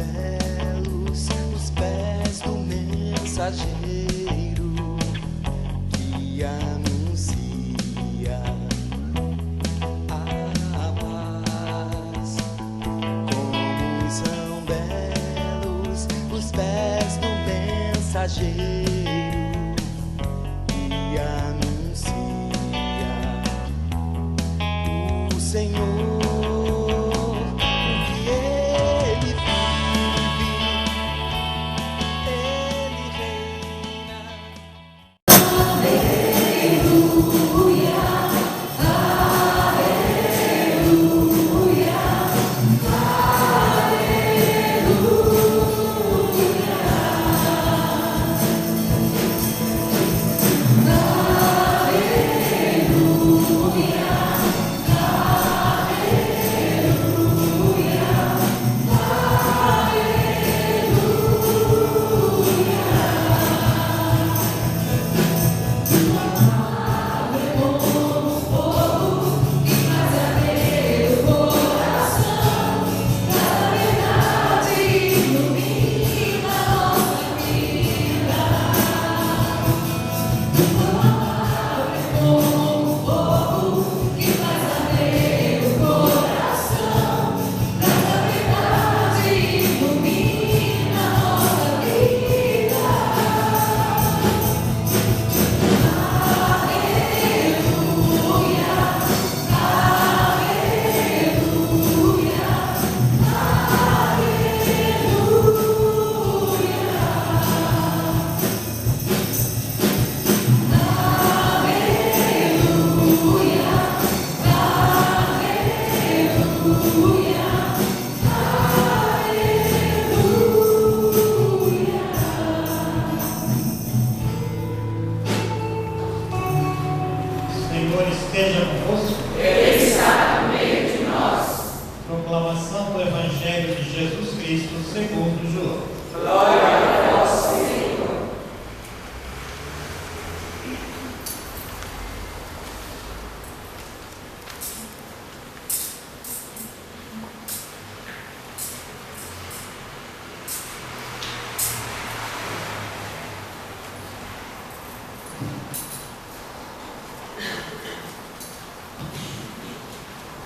belos os pés do mensageiro que anuncia a paz. Como são belos os pés do mensageiro que anuncia o Senhor.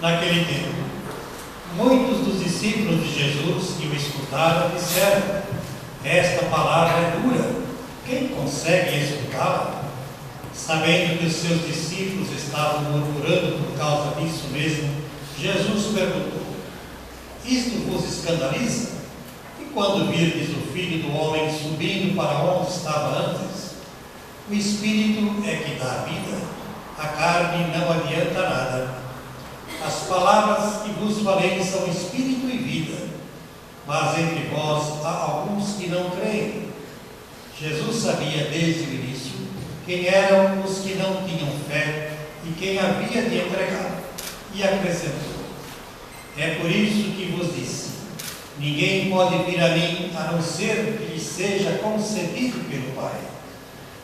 Naquele tempo, muitos dos discípulos de Jesus que o escutaram disseram: esta palavra é dura, quem consegue escutá-la? Sabendo que os seus discípulos estavam murmurando por causa disso mesmo, Jesus perguntou: isto vos escandaliza? E quando virdes o Filho do Homem subindo para onde estava antes? O Espírito é que dá vida, a carne não adianta nada. As palavras que vos falei são espírito e vida, mas entre vós há alguns que não creem. Jesus sabia desde o início quem eram os que não tinham fé e quem havia de entregar, e acrescentou: é por isso que vos disse, ninguém pode vir a mim a não ser que lhe seja concedido pelo Pai.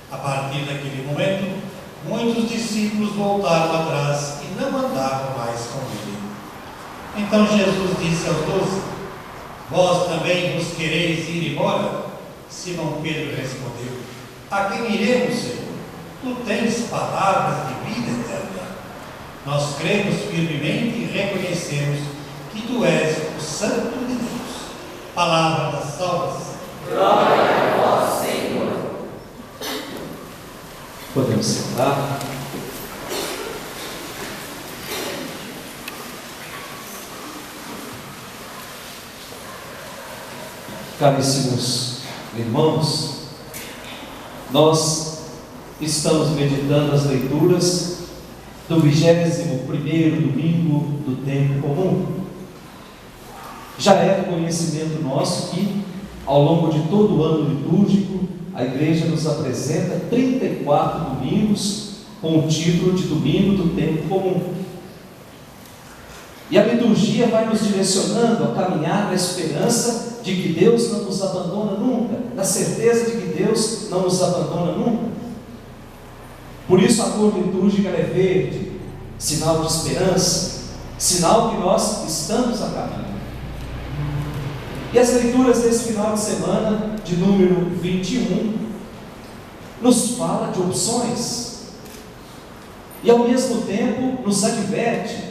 A partir daquele momento, muitos discípulos voltaram atrás e não andavam mais com ele. Então Jesus disse aos 12: vós também vos quereis ir embora? Simão Pedro respondeu: a quem iremos, Senhor? Tu tens palavras de vida eterna. Nós cremos firmemente e reconhecemos que tu és o Santo de Deus. Palavra da salvação. Glória a vós, Senhor. Podemos sentar. Caríssimos irmãos, nós estamos meditando as leituras do 21º domingo do tempo comum. Já é do conhecimento nosso que, ao longo de todo o ano litúrgico, a Igreja nos apresenta 34 domingos com o título de Domingo do Tempo Comum. E a liturgia vai nos direcionando a caminhar na esperança de que Deus não nos abandona nunca, na certeza de que Deus não nos abandona nunca. Por isso a cor litúrgica é verde, sinal de esperança, sinal que nós estamos a caminho. E as leituras desse final de semana, de número 21, nos fala de opções. E ao mesmo tempo nos adverte,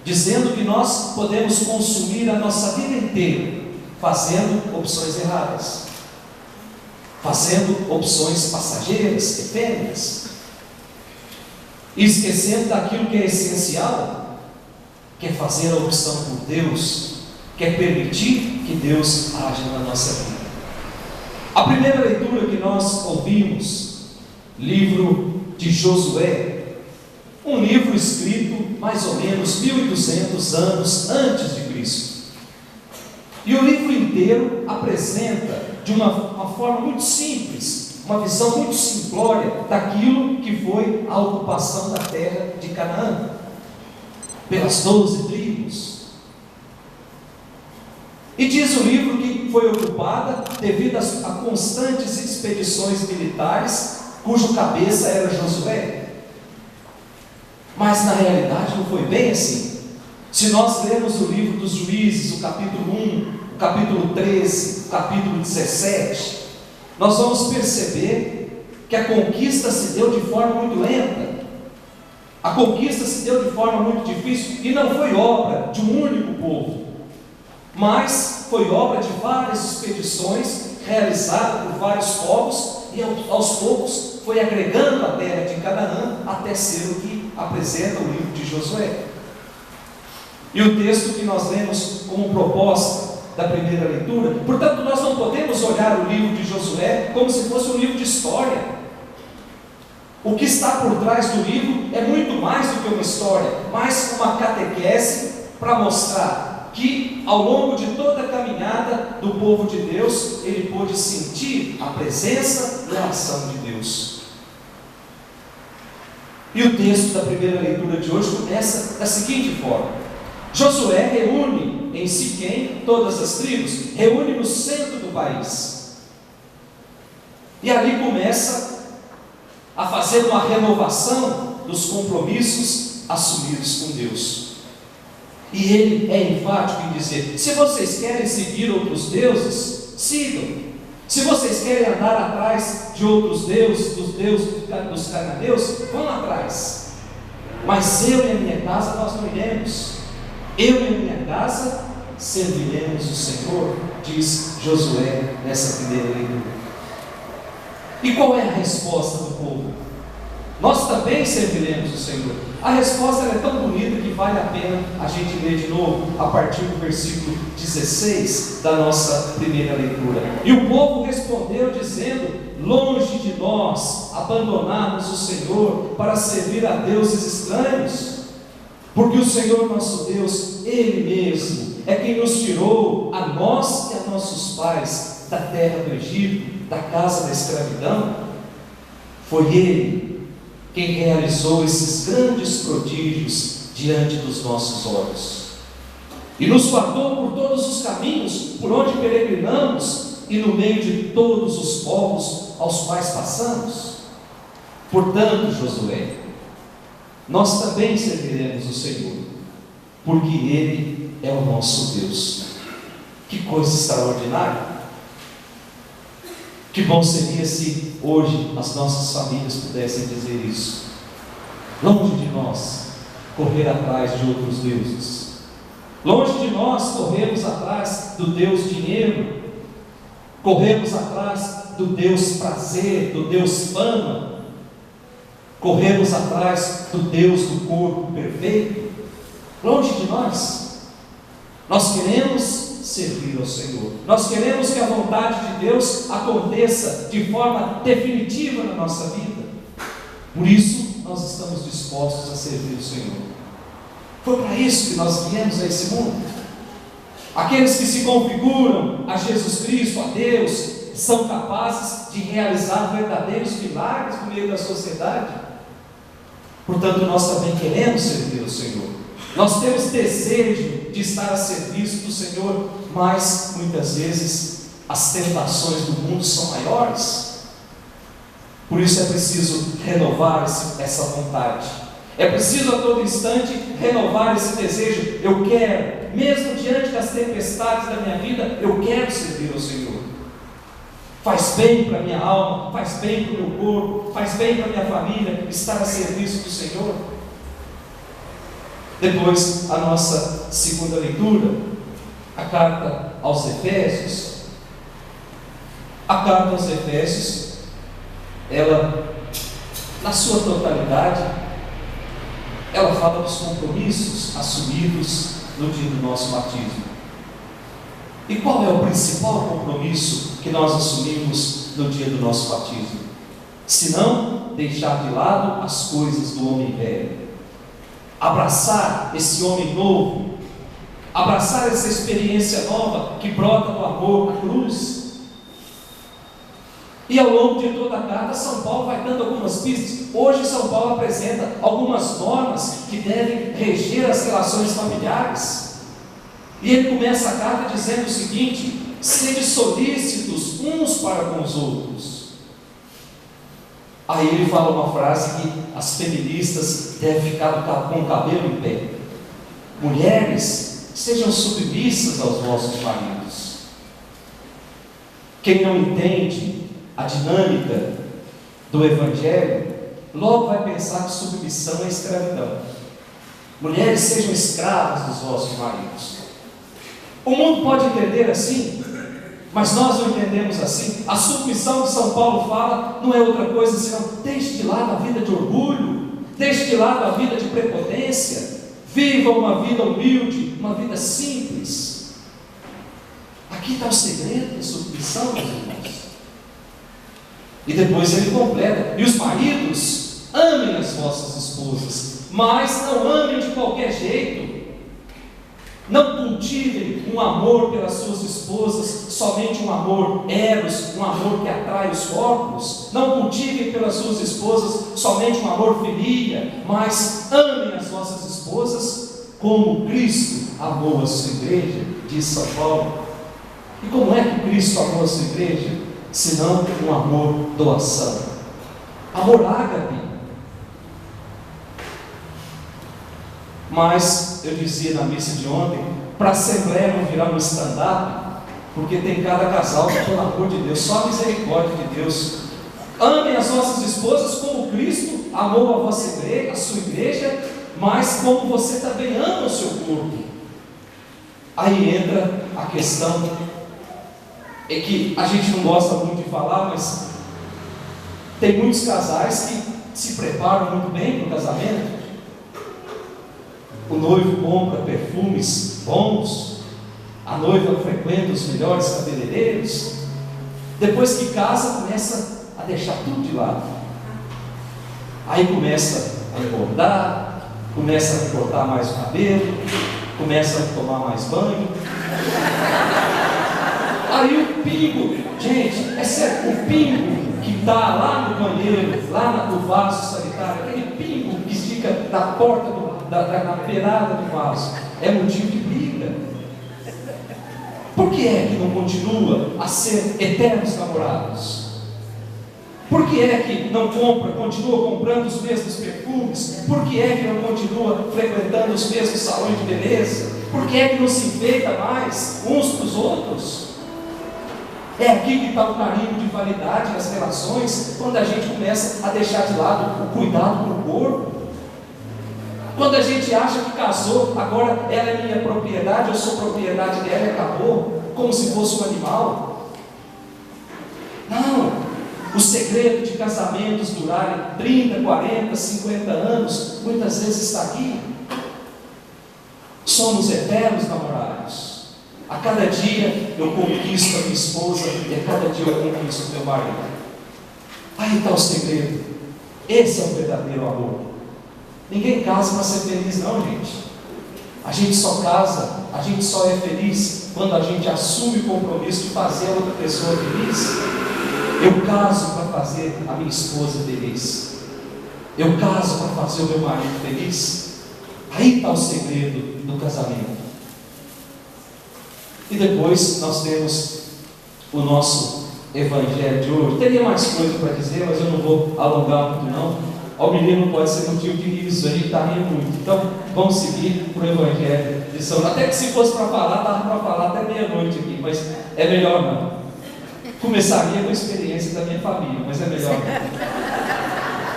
dizendo que nós podemos consumir a nossa vida inteira fazendo opções erradas, fazendo opções passageiras, efêmeras, e esquecendo daquilo que é essencial, que é fazer a opção por Deus, que é permitir que Deus haja na nossa vida. A primeira leitura que nós ouvimos, livro de Josué, um livro escrito mais ou menos 1200 anos antes de Cristo. E o livro inteiro apresenta de uma forma muito simples, uma visão muito simplória daquilo que foi a ocupação da terra de Canaã, pelas 12 tribos. E diz o livro que foi ocupada devido a constantes expedições militares, cujo cabeça era Josué. Mas na realidade não foi bem assim. Se nós lermos o livro dos Juízes, o capítulo 1, o capítulo 13, o capítulo 17, nós vamos perceber que a conquista se deu de forma muito lenta. A conquista se deu de forma muito difícil e não foi obra de um único povo, mas foi obra de várias expedições realizadas por vários povos, e aos poucos foi agregando a terra de Canaã até ser o que apresenta o livro de Josué. E o texto que nós lemos como proposta da primeira leitura, portanto nós não podemos olhar o livro de Josué como se fosse um livro de história. O que está por trás do livro é muito mais do que uma história, mas uma catequese para mostrar que ao longo de toda a caminhada do povo de Deus, ele pôde sentir a presença e a ação de Deus. E o texto da primeira leitura de hoje começa da seguinte forma: Josué reúne em Siquém todas as tribos, reúne no centro do país, e ali começa a fazer uma renovação dos compromissos assumidos com Deus. E ele é enfático em dizer: se vocês querem seguir outros deuses, sigam. Se vocês querem andar atrás de outros deuses, dos deuses dos cananeus, vão atrás. Mas eu e a minha casa nós não iremos. Eu e a minha casa serviremos o Senhor, diz Josué nessa primeira leitura. E qual é a resposta do povo? Nós também serviremos o Senhor. A resposta é tão bonita que vale a pena a gente ler de novo a partir do versículo 16 da nossa primeira leitura. E o povo respondeu dizendo: longe de nós abandonarmos o Senhor para servir a deuses estranhos, porque o Senhor nosso Deus, Ele mesmo, é quem nos tirou, a nós e a nossos pais, da terra do Egito, da casa da escravidão. Foi Ele quem realizou esses grandes prodígios diante dos nossos olhos, e nos guardou por todos os caminhos por onde peregrinamos, e no meio de todos os povos aos quais passamos. Portanto, Josué, nós também serviremos o Senhor, porque Ele é o nosso Deus. Que coisa extraordinária! Que bom seria se hoje as nossas famílias pudessem dizer isso. Longe de nós correr atrás de outros deuses, longe de nós corrermos atrás do Deus dinheiro, corrermos atrás do Deus prazer, do Deus fama, corrermos atrás do Deus do corpo perfeito. Longe de nós. Nós queremos servir ao Senhor. Nós queremos que a vontade de Deus aconteça de forma definitiva na nossa vida. Por isso, nós estamos dispostos a servir o Senhor. Foi para isso que nós viemos a esse mundo. Aqueles que se configuram a Jesus Cristo, a Deus, são capazes de realizar verdadeiros milagres no meio da sociedade. Portanto, nós também queremos servir ao Senhor. Nós temos desejo de estar a serviço do Senhor, mas muitas vezes as tentações do mundo são maiores. Por isso é preciso renovar essa vontade. É preciso a todo instante renovar esse desejo. Eu quero, mesmo diante das tempestades da minha vida, eu quero servir ao Senhor. Faz bem para a minha alma, faz bem para o meu corpo, faz bem para a minha família estar a serviço do Senhor. Depois, a nossa segunda leitura, a carta aos Efésios. A carta aos Efésios, ela, na sua totalidade, ela fala dos compromissos assumidos no dia do nosso batismo. E qual é o principal compromisso que nós assumimos no dia do nosso batismo? Se não deixar de lado as coisas do homem velho, abraçar esse homem novo, abraçar essa experiência nova que brota do amor, da cruz. E ao longo de toda a carta, São Paulo vai dando algumas pistas. Hoje São Paulo apresenta algumas normas que devem reger as relações familiares. E ele começa a carta dizendo o seguinte: sede solícitos uns para com os outros. Aí ele fala uma frase que as feministas devem ficar com o cabelo em pé: mulheres, sejam submissas aos vossos maridos. Quem não entende a dinâmica do Evangelho, logo vai pensar que submissão é escravidão. Mulheres, sejam escravas dos vossos maridos. O mundo pode entender assim, mas nós não entendemos assim. A submissão que São Paulo fala não é outra coisa senão: deixe de lado a vida de orgulho, deixe de lado a vida de prepotência, viva uma vida humilde, uma vida simples. Aqui está o segredo da submissão, meus irmãos. E depois ele completa: e os maridos, amem as vossas esposas, mas não amem de qualquer jeito. Não cultivem um amor pelas suas esposas, somente um amor eros, um amor que atrai os corpos. Não cultivem pelas suas esposas somente um amor filia, mas amem as vossas esposas como Cristo amou a sua igreja, diz São Paulo. E como é que Cristo amou a sua igreja? Senão um amor doação, amor ágape. Mas eu dizia na missa de ontem, para a Assembleia não virar um stand-up, porque tem cada casal que, pelo amor de Deus, só a misericórdia de Deus. Amem as vossas esposas como Cristo amou a vossa igreja, a sua igreja, mas como você também ama o seu corpo. Aí entra a questão, é que a gente não gosta muito de falar, mas tem muitos casais que se preparam muito bem para o casamento. O noivo compra perfumes bons, a noiva frequenta os melhores cabeleireiros. Depois que casa, começa a deixar tudo de lado. Aí começa a engordar, começa a cortar mais o cabelo, começa a tomar mais banho. Aí o pingo, gente, é sério, o pingo que está lá no banheiro, lá no vaso sanitário, aquele pingo que fica da porta na beirada do vaso, é motivo de briga. Por que é que não continua a ser eternos namorados? Por que é que não continua comprando os mesmos perfumes? Por que é que não continua frequentando os mesmos salões de beleza? Por que é que não se enfeita mais uns para os outros? É aqui que está o carinho de validade nas relações, quando a gente começa a deixar de lado o cuidado com o corpo. Quando a gente acha que casou, agora ela é minha propriedade, eu sou propriedade dela e acabou, como se fosse um animal. Não, o segredo de casamentos durarem 30, 40, 50 anos, muitas vezes está aqui. Somos eternos namorados. A cada dia eu conquisto a minha esposa e a cada dia eu conquisto o meu marido. Aí está o segredo. Esse é o verdadeiro amor. Ninguém casa para ser feliz, não, gente. A gente só casa, a gente só é feliz quando a gente assume o compromisso de fazer a outra pessoa feliz. Eu caso para fazer a minha esposa feliz. Eu caso para fazer o meu marido feliz. Aí está o segredo do casamento. E depois nós temos o nosso Evangelho de hoje. Teria mais coisa para dizer, mas eu não vou alongar muito não. Ao menino pode ser motivo de riso, a gente está rindo muito. Então, vamos seguir para o Evangelho de São João. Até que se fosse para falar, dava para falar até meia-noite aqui, mas é melhor não. Começaria com a experiência da minha família, mas é melhor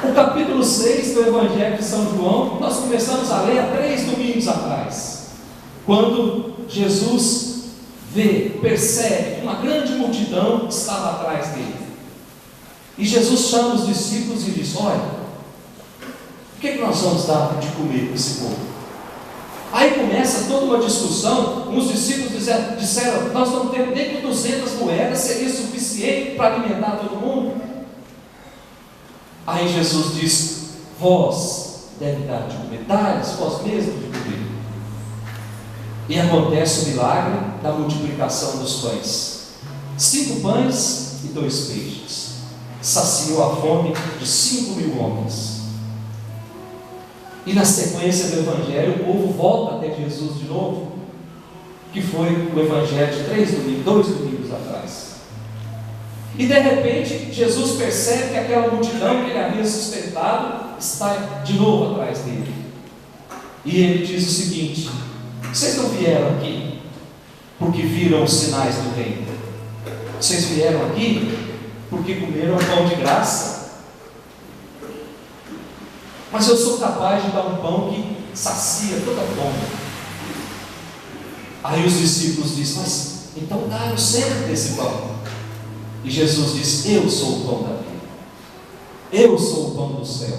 não. O capítulo 6 do Evangelho de São João, nós começamos a ler há 3 domingos atrás, quando Jesus percebe que uma grande multidão estava atrás dele. E Jesus chama os discípulos e diz: olha, o que nós vamos dar de comer para esse povo? Aí começa toda uma discussão. Uns discípulos disseram: nós não temos nem que 200 moedas, seria suficiente para alimentar todo mundo? Aí Jesus diz: vós devem dar de comer, dá-lhes vós mesmos de comer. E acontece o milagre da multiplicação dos pães. 5 pães e 2 peixes. Saciou a fome de 5.000 homens. E na sequência do Evangelho, o povo volta até Jesus de novo, que foi o Evangelho de 2 domingos atrás. E de repente, Jesus percebe que aquela multidão que ele havia sustentado está de novo atrás dele. E ele diz o seguinte: vocês não vieram aqui porque viram os sinais do reino. Vocês vieram aqui porque comeram pão de graça. Mas eu sou capaz de dar um pão que sacia toda a fome. Aí os discípulos dizem: mas então dá o centro desse pão. E Jesus diz: eu sou o pão da vida. Eu sou o pão do céu.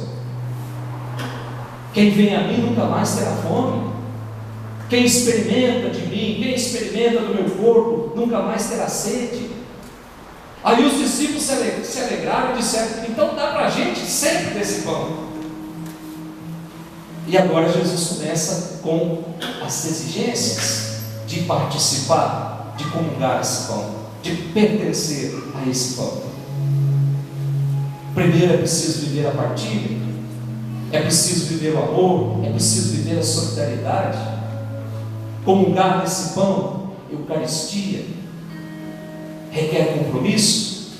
Quem vem a mim nunca mais terá fome. Quem experimenta de mim, quem experimenta do meu corpo, nunca mais terá sede. Aí os discípulos se alegraram e disseram: então dá para a gente sempre desse pão. E agora Jesus começa com as exigências de participar, de comungar esse pão, de pertencer a esse pão. Primeiro é preciso viver a partilha, é preciso viver o amor, é preciso viver a solidariedade. Comungar desse pão, Eucaristia, requer compromisso.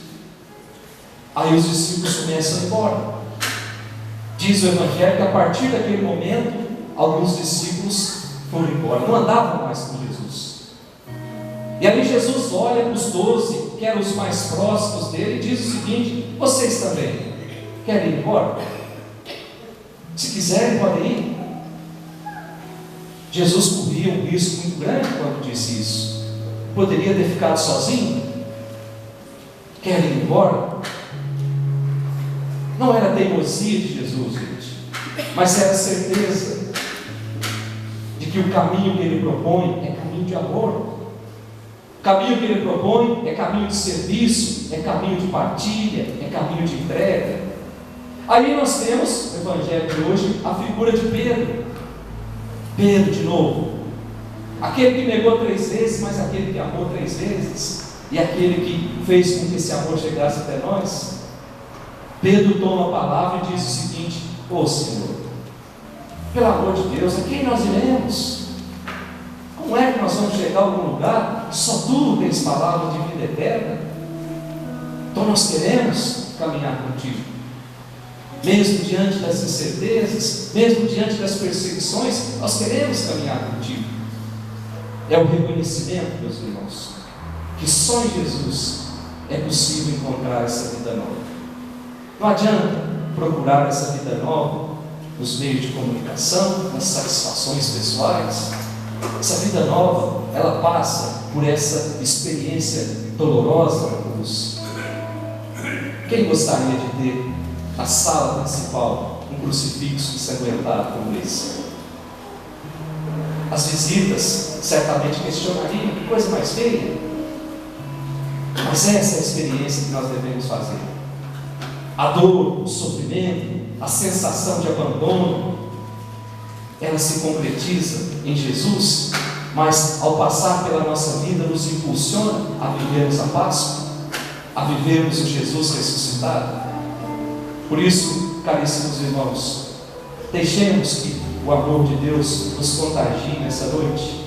Aí os discípulos começam a ir embora. Diz o Evangelho que a partir daquele momento, alguns discípulos foram embora, não andavam mais com Jesus. E aí Jesus olha para os 12, que eram os mais próximos dele, e diz o seguinte: vocês também querem ir embora? Se quiserem, podem ir. Jesus corria um risco muito grande quando disse isso. Poderia ter ficado sozinho. Querem ir embora? Não era teimosia de Jesus, gente, mas era certeza de que o caminho que ele propõe é caminho de amor. O caminho que ele propõe é caminho de serviço, é caminho de partilha, é caminho de entrega. Aí nós temos no Evangelho de hoje a figura de Pedro. Pedro de novo, aquele que negou 3 vezes, mas aquele que amou 3 vezes, e aquele que fez com que esse amor chegasse até nós. Pedro toma a palavra e diz o seguinte: ô Senhor, pelo amor de Deus, a quem nós iremos? Como é que nós vamos chegar a algum lugar? Só tu tens palavra de vida eterna. Então nós queremos caminhar contigo, mesmo diante das incertezas, mesmo diante das perseguições, nós queremos caminhar contigo. É o reconhecimento, meus irmãos, que só em Jesus é possível encontrar essa vida nova. Não adianta procurar essa vida nova nos meios de comunicação, nas satisfações pessoais. Essa vida nova, ela passa por essa experiência dolorosa na cruz. Quem gostaria de ter na sala principal um crucifixo ensanguentado como esse? As visitas certamente questionariam: que coisa mais feia. Mas essa é a experiência que nós devemos fazer. A dor, o sofrimento, a sensação de abandono, ela se concretiza em Jesus, mas ao passar pela nossa vida nos impulsiona a vivermos a Páscoa, a vivermos o Jesus ressuscitado. Por isso, caríssimos irmãos, deixemos que o amor de Deus nos contagie nessa noite,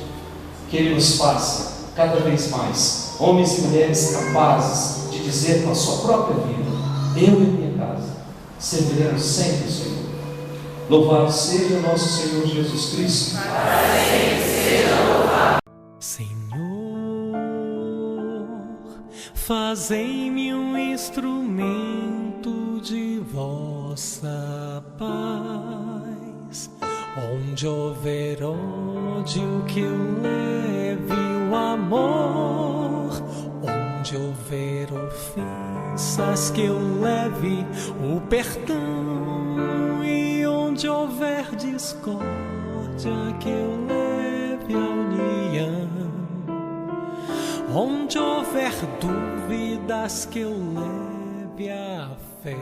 que Ele nos faça cada vez mais homens e mulheres capazes de dizer com a sua própria vida: eu e minha casa serviremos sempre o Senhor. Louvado seja nosso Senhor Jesus Cristo. Para sempre seja louvado. Senhor, fazei-me um instrumento de vossa paz. Onde houver ódio, que eu leve o amor. Onde houver ofensas, que eu leve o perdão. E onde houver discórdia, que eu leve a união. Onde houver dúvidas, que eu leve a fé.